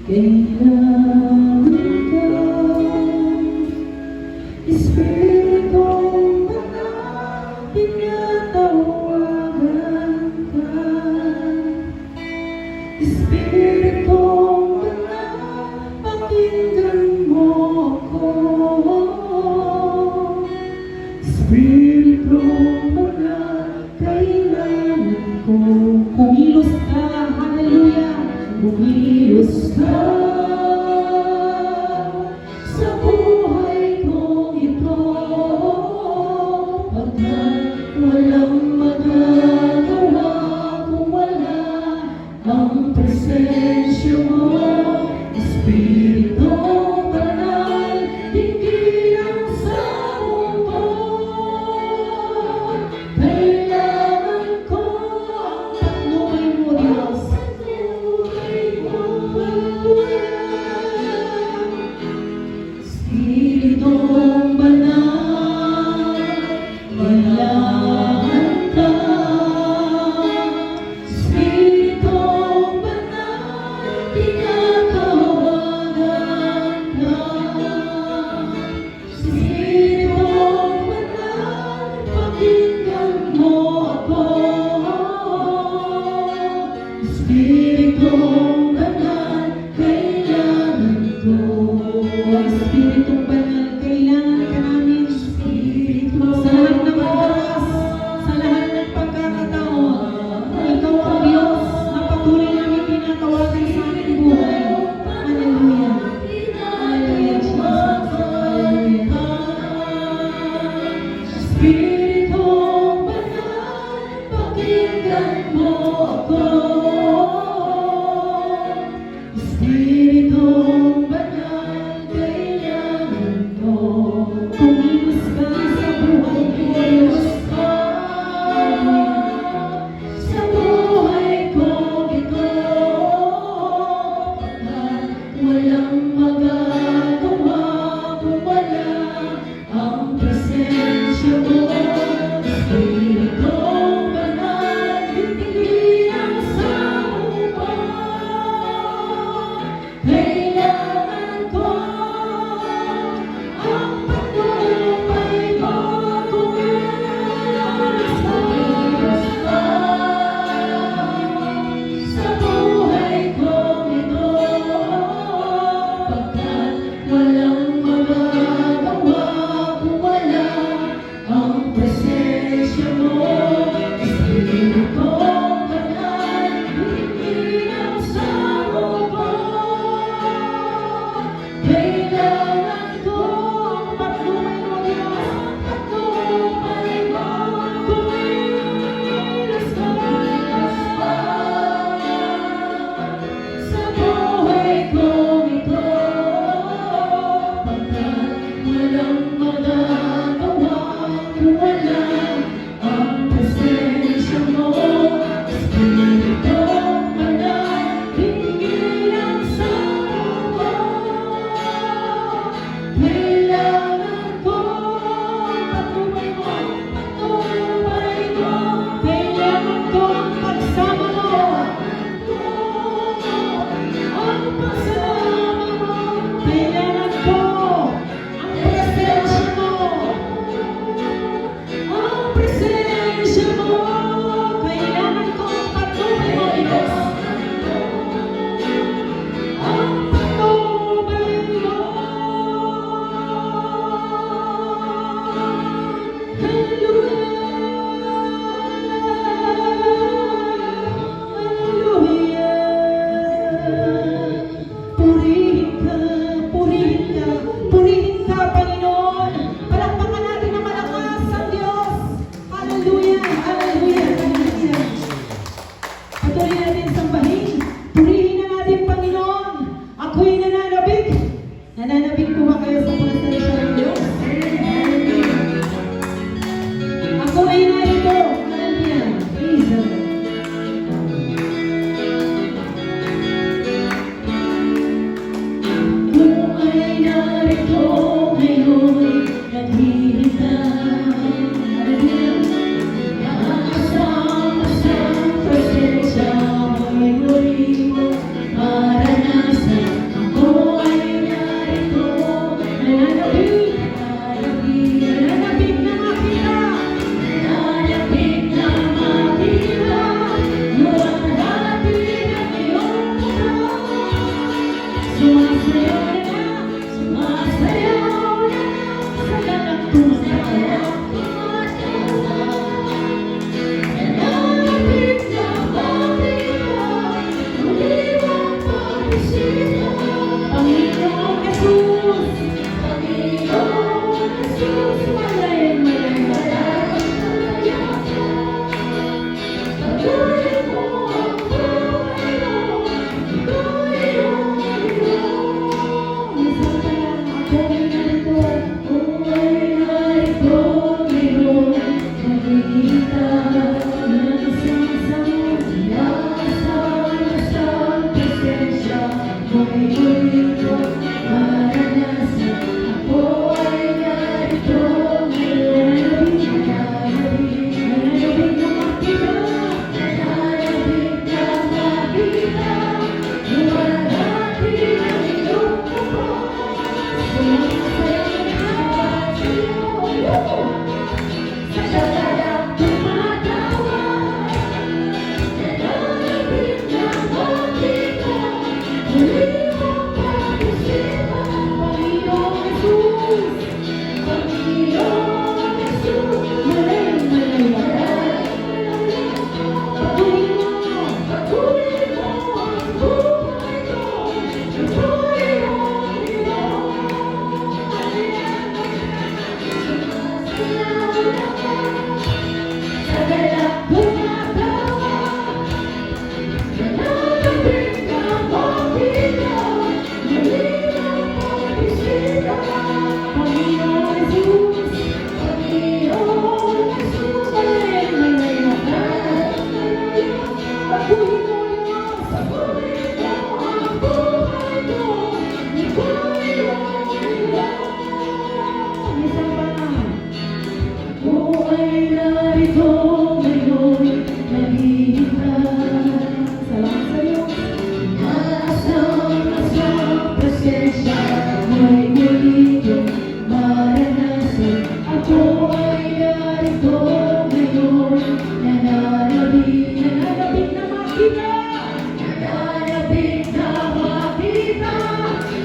Kailangan ka, Espiritong Banal, tinatawagan ka. Espiritong Banal, pakinggan mo ako. Espiritong Banal, kailangan ko. Kumilos ka, hallelujah. Kumilos ka sa buhay kong ito, pagkat walang magagawa kung wala ang presensya mo. Espiritong Banal, higit sa mundo, kailangan ko ang patuloy mo, Diyos. Espiritong Banal, kailangan ka. Espiritong Banal, tinatawagan ka. Espiritong Banal, pakinggan mo ako. Espiritong Banal, kailangan ko. Espiritong Banal, kailangan ka namin. Sa lahat ng oras, sa lahat ng pagkakataon, ikaw ang Diyos na patuloy namin tinatawagan sa aming buhay. Hallelujah. Hallelujah, Jesus. Hallelujah. Espiritong Banal, pakinggan mo ako. Espiritong Banal, kailangan ko. Kumilos ka sa buhay ko, Diyos. Sa buhay ko ito, pagkat walang magagawa kung wala ang presensya mo. Espiritong Banal, higit sa mundo,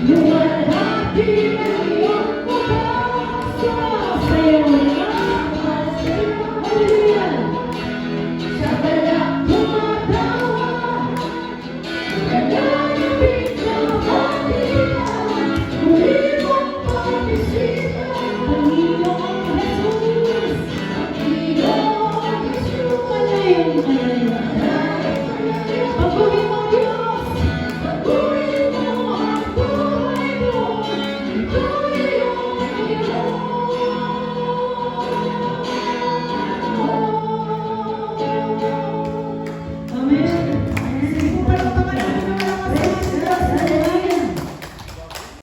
Luwalhati